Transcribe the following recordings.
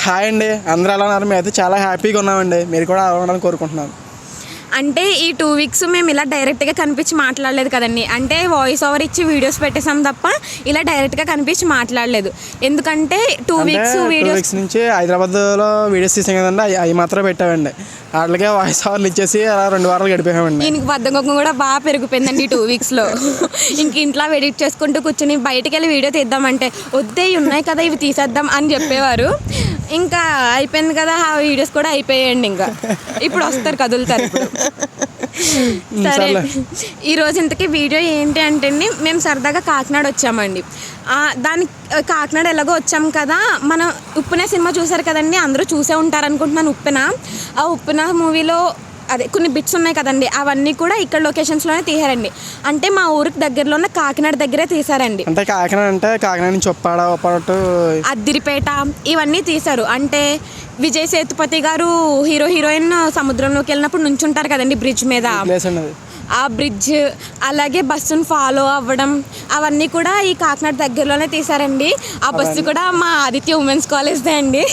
Hi అండి, అందరూ ఎలా ఉన్నారు? మేము అయితే చాలా హ్యాపీగా ఉన్నామండి. మీరు కూడా అలా ఉండాలని కోరుకుంటున్నాను. అంటే ఈ 2 వీక్స్ మేము ఇలా డైరెక్ట్గా కనిపించి మాట్లాడలేదు కదండి. అంటే వాయిస్ ఓవర్ ఇచ్చి వీడియోస్ పెట్టేసాం తప్ప ఇలా డైరెక్ట్గా కనిపించి మాట్లాడలేదు. ఎందుకంటే 2 వీక్స్ నుంచి హైదరాబాద్లో వీడియోస్ తీసాం కదండి, అవి మాత్రం పెట్టామండి. వాటికే వాయిస్ ఓవర్లు ఇచ్చేసి అలా 2 వారాలు గడిపామండి. దీనికి బద్ధకం కూడా బాగా పెరిగిపోయిందండి 2 వీక్స్లో. ఇంక ఇంట్లో ఎడిట్ చేసుకుంటూ కూర్చొని బయటికి వెళ్ళి వీడియో తీద్దామంటే వద్దే ఉన్నాయి కదా ఇవి తీసేద్దాం అని చెప్పేవారు. ఇంకా అయిపోయింది కదా, ఆ వీడియోస్ కూడా అయిపోయాయండి. ఇంకా ఇప్పుడు వస్తారు, కదులుతారు ఇప్పుడు. సరే, ఈరోజు ఇంతకీ వీడియో ఏంటి అంటే అండి, మేము సరదాగా కాకినాడ వచ్చామండి. దానికి కాకినాడ ఎలాగో వచ్చాం కదా, మనం ఉప్పెన సినిమా చూసారు కదండి, అందరూ చూసే ఉంటారు అనుకుంటున్నాను. ఆ ఉప్పెన మూవీలో అదే కొన్ని బిట్స్ ఉన్నాయి కదండి, అవన్నీ కూడా ఇక్కడ లొకేషన్స్లోనే తీసారండి. అంటే మా ఊరికి దగ్గరలో ఉన్న కాకినాడ దగ్గరే తీసారండి. అంటే కాకినాడ నుంచి ఉప్పాడ అద్దిరిపేట ఇవన్నీ తీశారు. అంటే విజయ్ సేతుపతి గారు హీరోయిన్ సముద్రంలోకి వెళ్ళినప్పుడు నుంచుంటారు కదండి బ్రిడ్జ్ మీద, ఆ బ్రిడ్జ్, అలాగే బస్సును ఫాలో అవ్వడం, అవన్నీ కూడా ఈ కాకినాడ దగ్గరలోనే తీసారండి. ఆ బస్సు కూడా మా ఆదిత్య ఉమెన్స్ కాలేజ్దే అండి.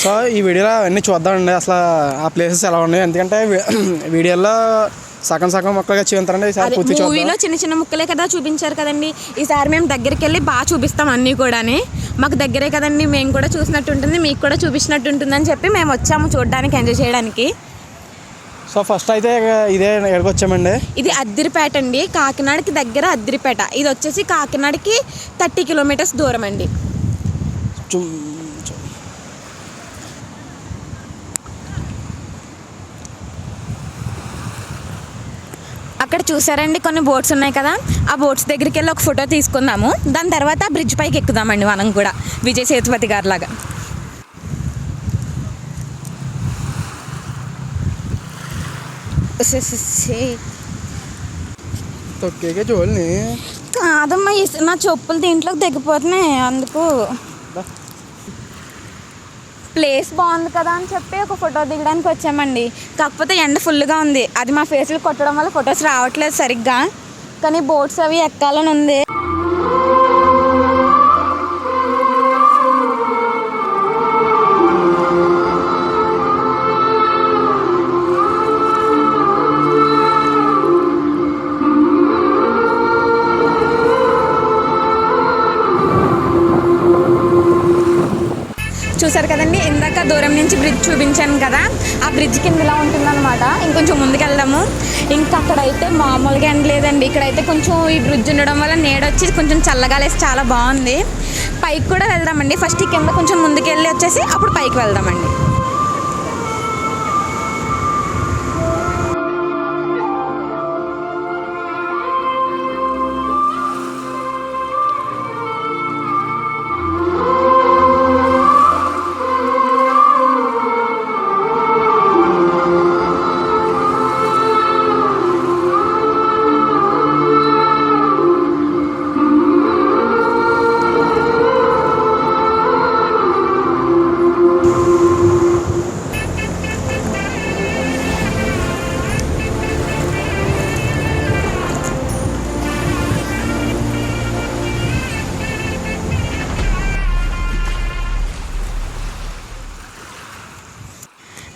సో ఈ వీడియోలో అవన్నీ చూద్దామండి, అసలు ఆ ప్లేసెస్ ఎలా ఉన్నాయి. ఎందుకంటే వీడియోలో సగం మొక్కలుగా చూపించారండి. ఈసారి మూవీలో చిన్న ముక్కలే కదా చూపించారు కదండి, ఈసారి మేము దగ్గరికి వెళ్ళి బాగా చూపిస్తాం అన్నీ కూడా. మాకు దగ్గరే కదండి, మేము కూడా చూసినట్టు ఉంటుంది, మీకు కూడా చూపించినట్టు ఉంటుందని చెప్పి మేము వచ్చాము చూడడానికి, ఎంజాయ్ చేయడానికి. సో ఫస్ట్ అయితే ఇదే ఎక్కడికి వచ్చామండి, ఇది అద్దిరిపేట అండి, కాకినాడకి దగ్గర అద్దిరిపేట. ఇది వచ్చేసి కాకినాడకి 30 కిలోమీటర్స్ దూరం అండి. అక్కడ చూసారండి కొన్ని బోట్స్ ఉన్నాయి కదా, ఆ బోట్స్ దగ్గరికి వెళ్ళి ఒక ఫోటో తీసుకుందాము. దాని తర్వాత ఆ బ్రిడ్జ్ పైకి ఎక్కుదామండి మనం కూడా, విజయ్ సేతుపతి గారి లాగా. కాదమ్మా, నా చెప్పులు దీంట్లోకి దిగిపోతున్నాయి, అందుకు. ప్లేస్ బాగుంది కదా అని చెప్పి ఒక ఫోటో దిగడానికి వచ్చామండి. కాకపోతే ఎండ ఫుల్గా ఉంది, అది మా ఫేస్లు కొట్టడం వల్ల ఫొటోస్ రావట్లేదు సరిగ్గా. కానీ బోట్స్ అవి ఎక్కాలని ఉంది. చూసారు కదండి, ఇందాక దూరం నుంచి బ్రిడ్జ్ చూపించాను కదా, ఆ బ్రిడ్జ్ కింద ఇలా ఉంటుందన్నమాట. ఇంకొంచెం ముందుకు వెళ్దాము. ఇంకా అక్కడైతే మామూలుగా ఎండ లేదండి, ఇక్కడైతే కొంచెం ఈ బ్రిడ్జ్ ఉండడం వల్ల నీడొచ్చి కొంచెం చల్లగాలేసి చాలా బాగుంది. పైకి కూడా వెళ్దామండి. ఫస్ట్ ఈ కింద కొంచెం ముందుకు వెళ్ళి వచ్చేసి అప్పుడు పైకి వెళ్దామండి.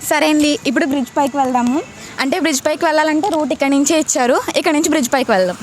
సరే అండి, ఇప్పుడు బ్రిడ్జ్ పైకి వెళ్దాము. అంటే బ్రిడ్జ్ పైకి వెళ్ళాలంటే రూట్ ఇక్కడ నుంచే ఇచ్చారు, ఇక్కడ నుంచి బ్రిడ్జ్ పైకి వెళ్దాం.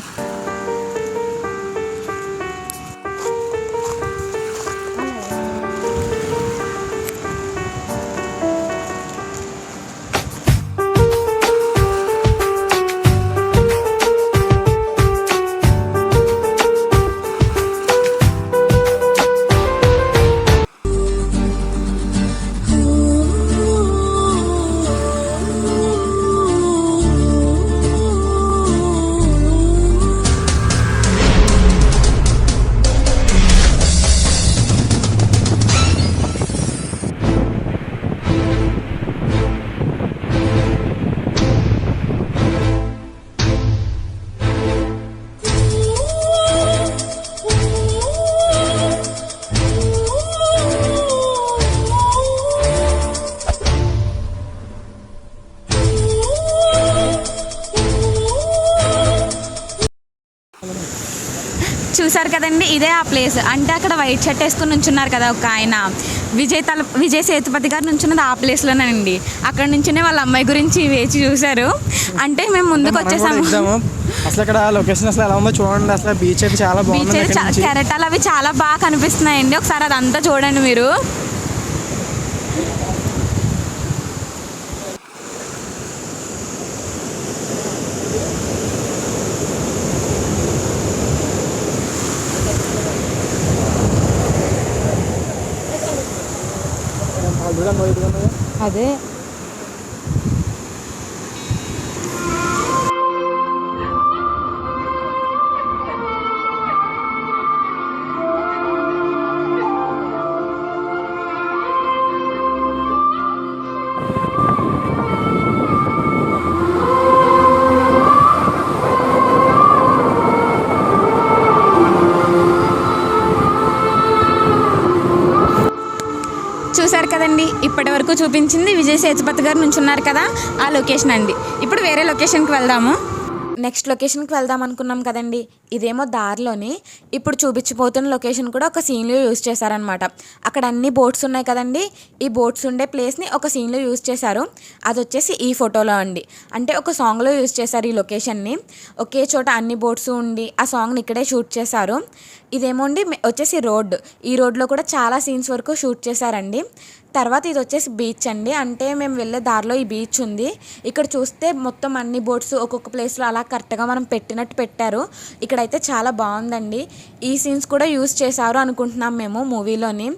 చూసారు కదండి, ఇదే ఆ ప్లేస్. అంటే అక్కడ వైట్ షర్ట్ వేసుకుని ఉంచున్నారు కదా ఒక ఆయన, విజయ్ సేతుపతి గారు నుంచున్నది ఆ ప్లేస్లోనండి. అక్కడ నుంచునే వాళ్ళ అమ్మాయి గురించి వేచి చూశారు. అంటే మేము ముందుకు వచ్చేసాము. అసలు ఇక్కడ లొకేషన్ అసలు ఎలా ఉందో చూడండి. అసలు బీచ్ అయితే చాలా బీచ్ బాగుంది. అయితే కెరటాలు అవి చాలా బాగా కనిపిస్తున్నాయండి. ఒకసారి అదంతా చూడండి మీరు. అదే చూసారు కదండి, ఇప్పటి వరకు చూపించింది విజయ్ సేతుపతి గారు నుంచున్నారు కదా ఆ లొకేషన్ అండి. ఇప్పుడు వేరే లొకేషన్కి వెళ్దాము. నెక్స్ట్ లొకేషన్కి వెళ్దాం అనుకున్నాం కదండి. ఇదేమో దారిలోని ఇప్పుడు చూపించిపోతున్న లొకేషన్ కూడా ఒక సీన్లో యూజ్ చేశారనమాట. అక్కడ అన్ని బోట్స్ ఉన్నాయి కదండి. ఈ బోట్స్ ఉండే ప్లేస్ని ఒక సీన్లో యూజ్ చేశారు. అది వచ్చేసి ఈ ఫోటోలో అండి. అంటే ఒక సాంగ్లో యూజ్ చేశారు ఈ లొకేషన్ని. ఒకే చోట అన్ని బోట్స్ ఉండి ఆ సాంగ్ని ఇక్కడే షూట్ చేశారు. ఇదేమో అండి వచ్చేసి రోడ్. ఈ రోడ్లో కూడా చాలా సీన్స్ వరకు షూట్ చేశారండి. తర్వాత ఇది వచ్చేసి బీచ్ అండి. అంటే మేము వెళ్ళే దారిలో ఈ బీచ్ ఉంది. ఇక్కడ చూస్తే మొత్తం అన్ని బోట్స్ ఒక్కొక్క ప్లేస్లో అలా కరెక్ట్గా మనం పెట్టినట్టు పెట్టారు. ఇక్కడైతే చాలా బాగుందండి. ఈ సీన్స్ కూడా యూజ్ చేశారు అనుకుంటున్నాం మేము మూవీలోని.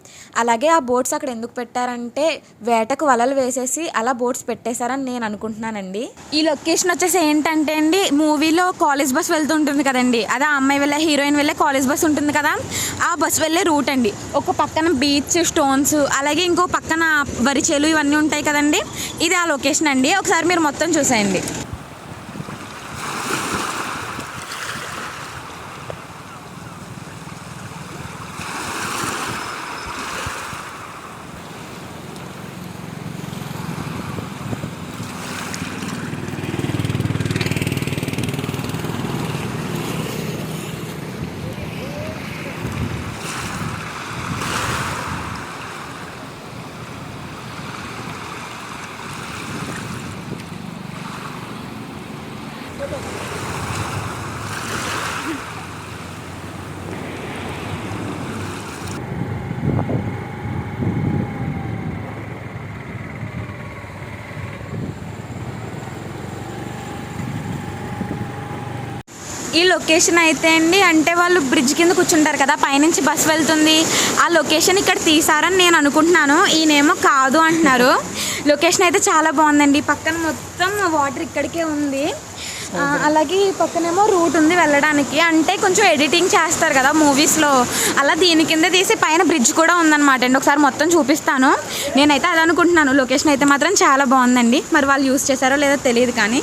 అలాగే ఆ బోట్స్ అక్కడ ఎందుకు పెట్టారంటే వేటకు వలలు వేసేసి అలా బోట్స్ పెట్టేశారని నేను అనుకుంటున్నానండి. ఈ లొకేషన్ వచ్చేసి ఏంటంటే అండి, మూవీలో కాలేజ్ బస్ వెళ్తుంటుంది కదండి. అదే ఆ అమ్మాయి వెళ్ళే హీరోయిన్ వెళ్ళే కాలేజ్ బస్ ఉంటుంది కదా, ఆ బస్ వెళ్ళే రూట్ అండి. ఒక పక్కన బీచ్ స్టోన్స్, అలాగే ఇంకో పక్కన వరి చేలు ఇవన్నీ ఉంటాయి కదండి. ఇది ఆ లొకేషన్ అండి. ఒకసారి మీరు మొత్తం చూసేయండి. ఈ లొకేషన్ అయితే అండి, అంటే వాళ్ళు బ్రిడ్జ్ కింద కూర్చుంటారు కదా, పైనుంచి బస్ వెళ్తుంది. ఆ లొకేషన్ ఇక్కడ తీసారని నేను అనుకుంటున్నాను. ఈయనేమో కాదు అంటున్నారు. లొకేషన్ అయితే చాలా బాగుందండి. పక్కన మొత్తం వాటర్ ఇక్కడికే ఉంది. అలాగే ఈ పక్కనేమో రూట్ ఉంది వెళ్ళడానికి. అంటే కొంచెం ఎడిటింగ్ చేస్తారు కదా మూవీస్లో, అలా దీని కింద తీసి పైన బ్రిడ్జ్ కూడా ఉందన్నమాట అండి. ఒకసారి మొత్తం చూపిస్తాను. నేనైతే అది అనుకుంటున్నాను. లొకేషన్ అయితే మాత్రం చాలా బాగుందండి. మరి వాళ్ళు యూజ్ చేశారో లేదో తెలియదు కానీ.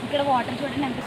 ఇక్కడ వాటర్ చూడండి ఎంత.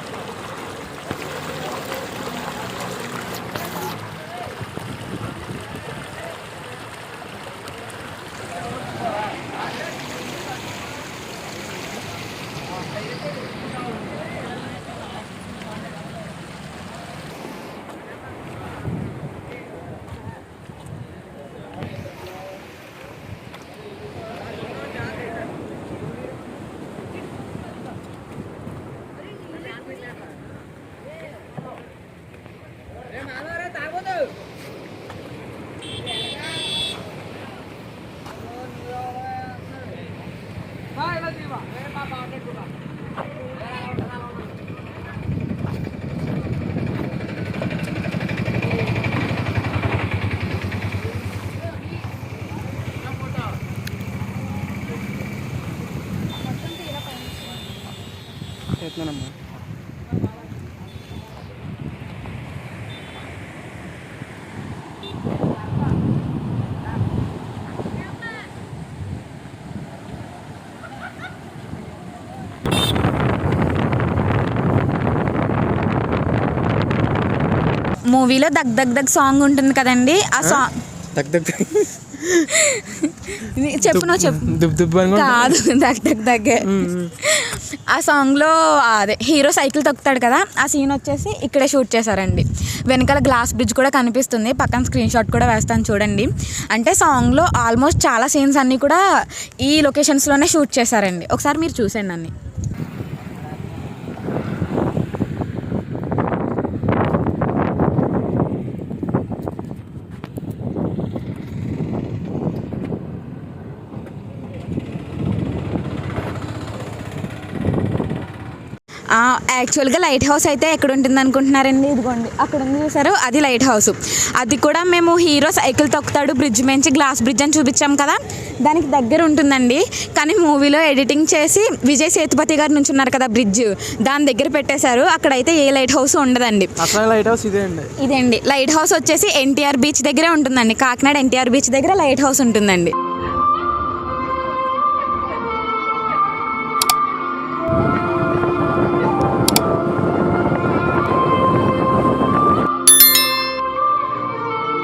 మూవీలో దగ్ దగ్ దగ్ సాంగ్ ఉంటుంది కదండి, ఆ సాంగ్ దగ్ దగ్ చెప్పు నువ్వు చెప్పు. దుబ్ దుబ్ అని కూడా కాదు, దగ్ దగ్ దగ్గే. ఆ సాంగ్లో అదే హీరో సైకిల్ తొక్కుతాడు కదా, ఆ సీన్ వచ్చేసి ఇక్కడే షూట్ చేశారండి. వెనకాల గ్లాస్ బ్రిడ్జ్ కూడా కనిపిస్తుంది, పక్కన స్క్రీన్ షాట్ కూడా వేస్తాను చూడండి. అంటే సాంగ్లో ఆల్మోస్ట్ చాలా సీన్స్ అన్నీ కూడా ఈ లొకేషన్స్లోనే షూట్ చేశారండి. ఒకసారి మీరు చూసేయండి అన్ని. యాక్చువల్గా లైట్ హౌస్ అయితే ఎక్కడ ఉంటుంది అనుకుంటున్నారండి, ఇదిగోండి అక్కడ ఉంది చూసారు, అది లైట్ హౌస్. అది కూడా మేము హీరో సైకిల్ తొక్కుతాడు బ్రిడ్జ్ నుంచి, గ్లాస్ బ్రిడ్జ్ అని చూపించాం కదా, దానికి దగ్గర ఉంటుందండి. కానీ మూవీలో ఎడిటింగ్ చేసి విజయ్ సేతుపతి గారు నుంచి ఉన్నారు కదా బ్రిడ్జ్, దాని దగ్గర పెట్టేశారు. అక్కడైతే ఏ లైట్ హౌస్ ఉండదండి. అసలు లైట్ హౌస్ ఇదేండి లైట్ హౌస్ వచ్చేసి ఎన్టీఆర్ బీచ్ దగ్గరే ఉంటుందండి. కాకినాడ ఎన్టీఆర్ బీచ్ దగ్గర లైట్ హౌస్ ఉంటుందండి.